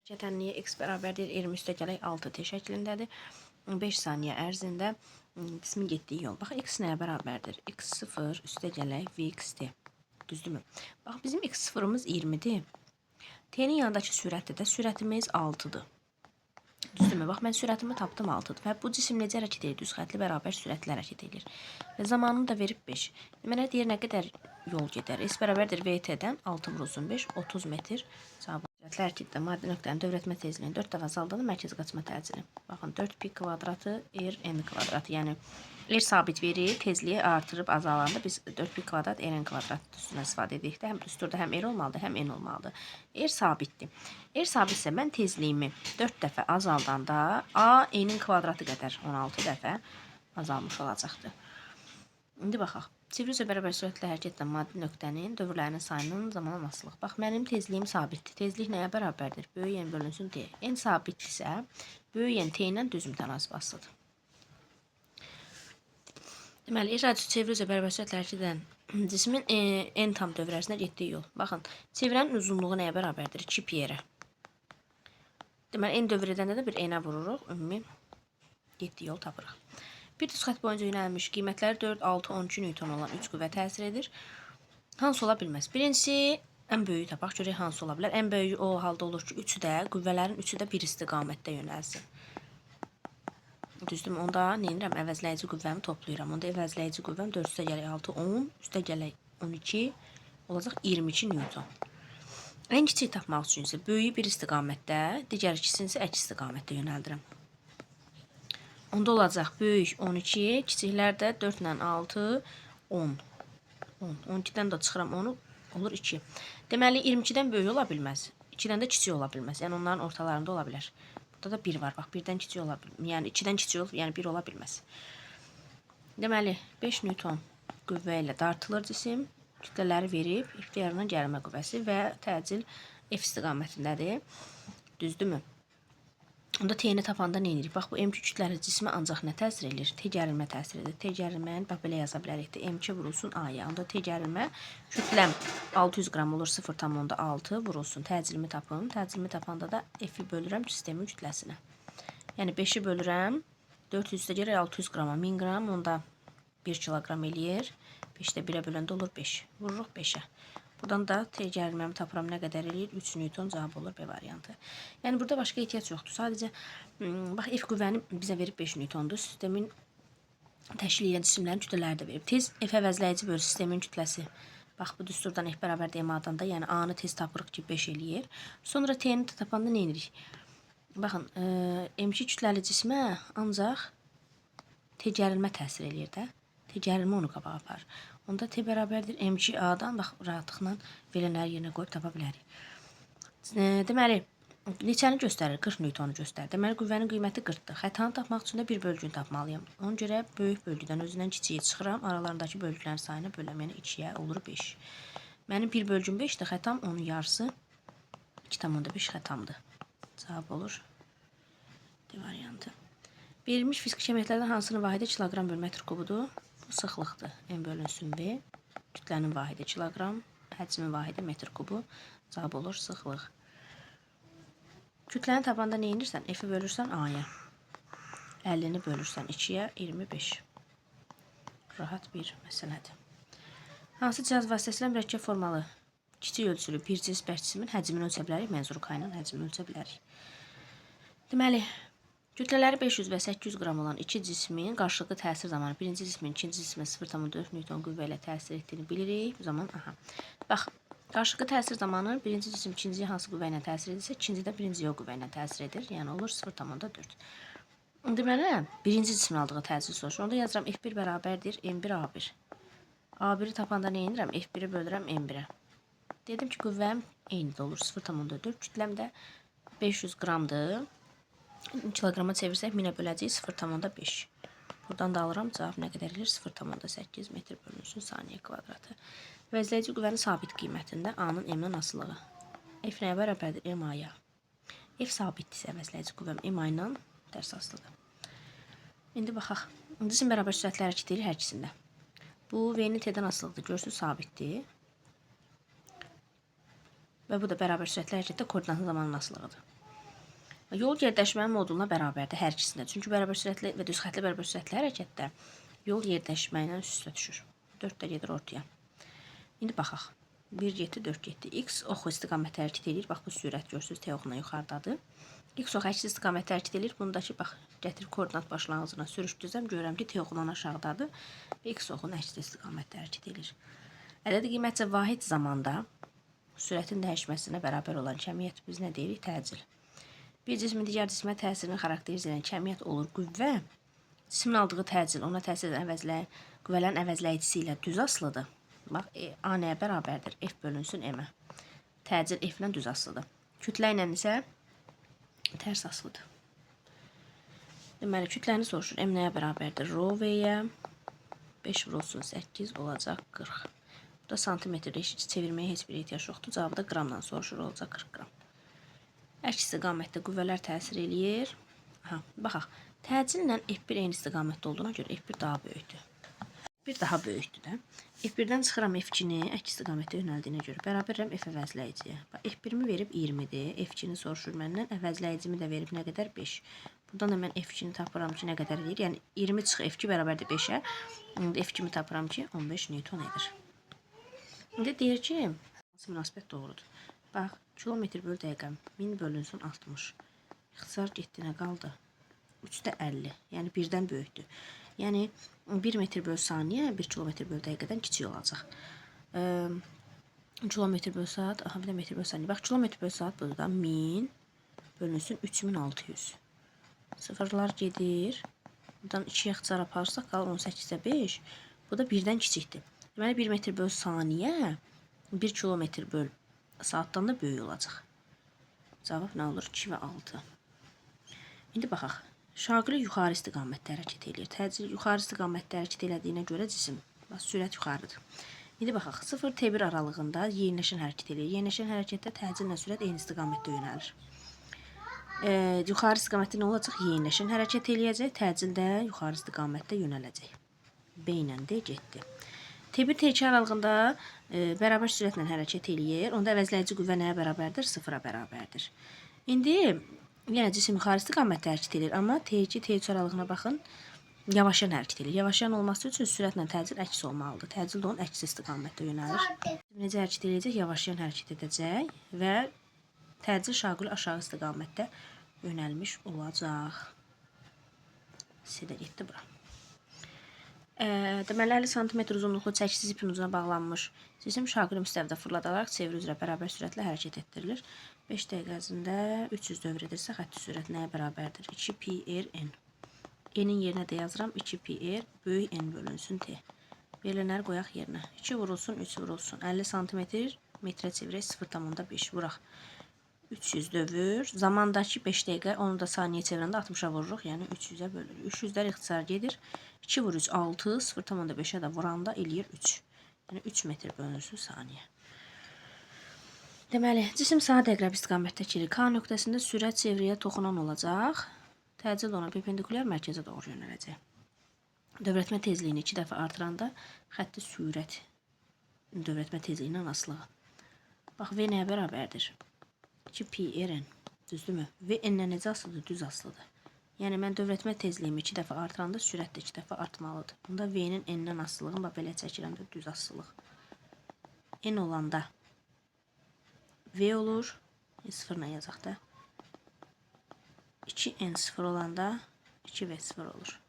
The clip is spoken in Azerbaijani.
Çətənliyi x bərabərdir 20 üstəgələk 6t şəklindədir. 5 saniyə ərzində qismin getdiyi yol. Bax, x nəyə bərabərdir? x0 üstəgələk vxt. Düzdürmü? Bax, bizim x0'ımız 20'dir. T'nin yanındakı sürətdə də sürətimiz 6'dır. Düzdürmü? Bax, mən sürətimi tapdım 6'dır. Və bu cisim necə hərəkət edir? Düz xətli bərabər sürətlə hərəkət edir. Və zamanını da verib 5. Deməli, deyir nə qədər yol gedər? S bərabərdir VT-dən 6 vurulsun 5, 30 metr. Sürətli hərəkətdə maddi nöqtənin dövrətmə tezliyini 4 dəfə azaldığında mərkəzi qaçma təcili. Baxın, 4pi kvadratı rn kvadratı. Yəni, r sabit verir, tezliyi artırıb azalanda biz 4pi kvadrat rn kvadrat üstünə istifadə edikdə həm düsturda həm r olmalıdır, həm n olmalıdır. R sabitdir. R sabitsə mən tezliyimi 4 dəfə azaldanda a n'in kvadratı qədər 16 dəfə azalmış olacaqdır. İndi baxaq. Sivri üzə bərabər sürətlə hərəkət edən maddi nöqtənin dövrlərinin sayının zamanla asılıq. Bax, mənim tezliyim sabitdir. Tezlik nəyə bərabərdir? Böyük n bölünsün t. N sabitdirsə, böyük n t ilə düz mütənasib asılıdır. Deməli, radyo çevri üzə bərabər sürətlə hərəkət edən cismin n tam dövr ərzində getdiyi yol. Baxın, çevrənin uzunluğu nəyə bərabərdir? 2 pi r-ə. Deməli, n dövr edəndə də bir n-ə vururuq, ümumi getdiyi yol tapırıq. Bir düz xət boyunca yönəlmiş qiymətləri 4, 6, 12 newton olan 3 qüvvə təsir edir. Hansı ola bilməz? Birincisi, ən böyüyü tapaq, görək hansı ola bilər. Ən böyüyü o halda olur ki, qüvvələrin üçü də bir istiqamətdə yönəlsin. Düzdürmü? Onda nə edirəm? Əvəzləyici qüvvəmi toplayıram. Onda əvəzləyici qüvvəm 4 üstəgələk 6, 10, üstəgələk 12 olacaq 22 newton. Ən kiçik tapmaq üçün isə böyüyü bir istiqamətdə, digər ikisini isə əks istiqamətdə yönəldirəm. Onda olacaq böyük 12, kiçiklər də 4 ilə 6, 10. 12-dən də çıxıram 10, olur 2. Deməli, 22-dən böyük ola bilməz. 2-dən də kiçik ola bilməz. Yəni, onların ortalarında ola bilər. Burada da 1 var. Bax, 1-dən kiçik ola bilməz. Yəni, 2-dən kiçik olur, yəni 1 ola bilməz. Deməli, 5 newton qüvvə ilə dartılır cisim. Kütlələri verib, ixtiyarından gəlmə qüvvəsi və təcil F istiqamətindədir. Düzdürmü? Onda T-ni tapanda nə edirik? Bax, bu M2 kütləli cismə ancaq nə təsir edir? T gərilmə təsir edir. T gərilməni bax, belə yaza bilərik də. M2 vurulsun A-ya. Onda T gərilmə kütləm 600 qram olur 0,6 vurulsun. Təcilimi tapım. Təcilimi tapanda da F-i bölürəm sistemin kütləsinə. Yəni 5-i bölürəm. 400 də gəlir 600 qrama. 1000 qram onda 1 kiloqram eləyir. 5-də 1-ə böləndə olur 5. Vururuq 5-ə. Buradan da T gərilməmi tapıram nə qədər eləyir? 3 newton cavab olur B variantı. Yəni burada başqa ehtiyac yoxdur. Sadəcə bax F qüvvəni bizə verib 5 newtondur. Sistemin təşkil edən cisimlərin kütlələri də verib. Tez F əvəzləyici bölü sistemin kütləsi. Bax bu düsturdan F bərabər M-dan da, yəni A-nı tez tapırıq ki 5 eləyir. Sonra T-ni tapanda nə edirik? Baxın, M2 kütləli cismə ancaq T gərilmə təsir eləyir də. T gərilmə onu qabağa aparır. Onda T bərabərdir M2A-dan, bax, rahatlıqla verilənləri yerinə qoyub tapa bilərik. Deməli, neçəni göstərir? 40 newtonu göstərir. Deməli, qüvvənin qiyməti 40-dır. Xətanı tapmaq üçün də bir bölgünü tapmalıyım. Ona görə böyük bölgüdən özündən kiçiyə çıxıram. Aralarındakı bölgülərin sayını böləm, yəni 2-yə olur 5. Mənim bir bölgüm 5-dir, xətam onun yarısı 2,5 xətamdır. Cavab olur D variantı. Verilmiş fiziki əməliyyatlardan hansının vahidi kiloqram bölü metr kubudur? Bu sıxlıqdır. M bölünsün V. Kütlənin vahidi kiloqram, həcmin vahidi metr kubu. Cavab olur sıxlıq. Kütləni tapanda nə edirsən? F-i bölürsən A-ya. 50-ni bölürsən 2-yə, 25. Rahat bir məsələdir. Hansı cihaz vasitəsilə mürəkkəb formalı kiçik ölçülü bir cins bərk cismin həcmini ölçə bilərik? Mənzur kaynın həcmini ölçə bilərik. Deməli, kütlələri 500 və 800 qram olan iki cismin qarşılıqlı təsir zamanı birinci cismin ikinci cismə 0,4 newton qüvvə ilə təsir etdiyini bilirik. Bu zaman, bax, qarşılıqlı təsir zamanı birinci cisim ikinciyə hansı qüvvə ilə təsir edirsə, ikinci də birinciyə o qüvvə ilə təsir edir. Yəni olur 0,4. Deməli, birinci cismin aldığı təsir soruşur. Onda yazıram F1 bərabərdir M1A1. A1-i tapanda nə edirəm? F1-i bölürəm M1-ə. Dedim ki, qüvvəm eynidə olur 0,4. Kütləm də 500 qramdır. Kilograma çevirsək 1000-ə böləcəyik 0,5. Buradan da alıram cavab nə qədər edir? 0,8 metr bölünsün saniyə kvadratı. Əvəzləyici qüvvənin sabit qiymətində A-nın M-dən asılığı. F nəyə bərabərdir? M-A-ya. F sabitdirsə əvəzləyici qüvvəm M-A ilə tərs asılıdır. İndi baxaq. Cisim bərabər sürətlə hərəkət edir hər ikisində. Bu V-nin T-dən asılıqdır. Görsünüz sabitdir. Və bu da bərabər sürətlə hərəkətdə koordinatın zamanın asılığıdır. Yol yerdəşmənin moduluna bərabərdir hər ikisində. Çünki bərabər sürətli və düz xətli bərabər sürətli hərəkətdə yol yerdəşmə ilə üst-üstə düşür. 4 də gedir ortaya. İndi baxaq. 1 getdi, 4 getdi. X oxu istiqamətdə hərəkət edir. Bax bu sürət görsünüz, T oxuna yuxarıdadır. X oxu əks istiqamətdə hərəkət edir. Bundakı bax gətirib koordinat başlanğıcına sürüşdürsəm görürəm ki, T oxundan aşağıdadır və X oxunun əks istiqamətdə hərəkət edir. Ədədi qiymətcə vahid zamanda sürətin dəyişməsinə bərabər olan kəmiyyət biz nə deyirik? Təcil. Bir cismin digər cismə təsirini xarakterizə edən kəmiyyət olur qüvvə. Cismin aldığı təcil ona təsir edən qüvvələrin əvəzləyicisi ilə düz asılıdır. Bax, A nəyə bərabərdir? F bölünsün M-ə. Təcil F-lə düz asılıdır. Kütlə ilə isə tərs asılıdır. Deməli, kütləni soruşur. M nəyə bərabərdir? Rho V-yə 5 vurulsun 8 olacaq 40. Burada santimetrdə çevirməyə heç bir ehtiyac yoxdur. Cavabı da qramdan soruşur, olacaq 40 qram. Əks istiqamətdə qüvvələr təsir eləyir. Baxaq, təcillə F1 eyni istiqamətdə olduğuna görə F1 daha böyükdür. F1 daha böyükdür də. F1-dən çıxıram F2-ni əks istiqamətdə yönəldiyinə görə bərabərəm F əvəzləyiciyə. F1-mi verib 20-dir. F2-ni soruşur məndən. Əvəzləyicimi də verib nə qədər? 5. Buradan da mən F2-ni tapıram ki, nə qədər edir? Yəni 20 çıx F2 bərabərdir 5-ə. F2-mi tapıram ki, 15 Newton edir. İndi deyir ki, hansı münasibət doğrudur? Bax, kilometr bölü dəqiqə 1000 bölünsün 60. İxtisar getdi, nə qaldı? 3-də 50. Yəni 1-dən böyükdür. Yəni 1 metr bölü saniyə 1 kilometr bölü dəqiqədən kiçik olacaq. Kilometr bölü saat, bir də metr bölü saniyə. Bax, kilometr bölü saat budur da 1000 bölünsün 3600. Sıfırlar gedir. Buradan 2-yə ixtisar aparsaq qalır 18-də 5. Bu da 1-dən kiçikdir. Deməli 1 metr bölü saniyə 1 kilometr bölü saatdan da böyük olacaq. Cavab nə olur? 2 və 6. İndi baxaq. Şaqili yuxarı istiqamətdə hərəkət edir. Təcil yuxarı istiqamətdə hərəkət elədiyinə görə cisim. Bax, sürət yuxarıdır. İndi baxaq. 0-T1 aralığında yeniləşən hərəkət edir. Yeniləşən hərəkətdə təcillə sürət eyni istiqamətdə yönəlir. Yuxarı istiqamətdə nə olacaq? Yeniləşən hərəkət eləyəcək. Təcil də yuxarı istiqamətdə yönələcək. B ilə D getdi. T1 T2 aralığında bərabər sürətlə hərəkət eləyir. Onda əvəzləyici qüvvə nəyə bərabərdir? 0-a bərabərdir. İndi yenə cisim yuxarı istiqamətdə hərəkət edir. Amma T2 T3 aralığına baxın, yavaşayan hərəkət edir. Yavaşayan olması üçün sürətlə təcil əks olmalıdır. Təcil də onun əks istiqamətdə yönəlir. Necə hərəkət edəcək? Yavaşayan hərəkət edəcək və təcil şaquli aşağı istiqamətdə yönəlmiş olacaq. C-də getdi bura. Deməli 50 cm uzunluqlu çəkisiz ipin ucuna bağlanmış cisim şaquli müstəvidə fırladaraq çeviri üzrə bərabər sürətlə hərəkət etdirilir. 5 dəqiqə ərzində 300 dövr edirsə xətti sürət nəyə bərabərdir? 2πr/n. N-in yerinə də yazıram 2πr böyük n bölünsün t. Verilənləri qoyaq yerinə. 2 vurulsun, 3 vurulsun. 50 cm metrə çevirək 0,5 vuraq. 300 dövr. Zamandakı 5 dəqiqə, onu da saniyə çevirəndə 60-a vururuq. Yəni 300-ə bölürük. 300-lər ixtisar gedir. 2 vur 3, 6, 0,5-ə də vuranda eləyir 3. Yəni 3 metr bölünsün saniyə. Deməli, cisim sağa dəqiqəb istiqamətdə gedir. K nöqtəsində sürət çevriyə toxunan olacaq. Təcil ona perpendikulyar mərkəzə doğru yönələcək. Dövrətmə tezliyini 2 dəfə artıranda xətti sürət dövrətmə tezliyindən asılığı. Bax, V nəyə bərabərdir? 2πr/n. Düzdürmü? V n-lə necə asılıdır? Düz asılıdır. Yəni mən dövrətmə tezliyimi 2 dəfə artıranda sürət də 2 dəfə artmalıdır. Bunda V-nin n-dən asılılığını bax belə çəkirəm də düz asılılıq. N olanda V olur. 0-la yazaq da. 2n 0 olanda 2v 0 olur.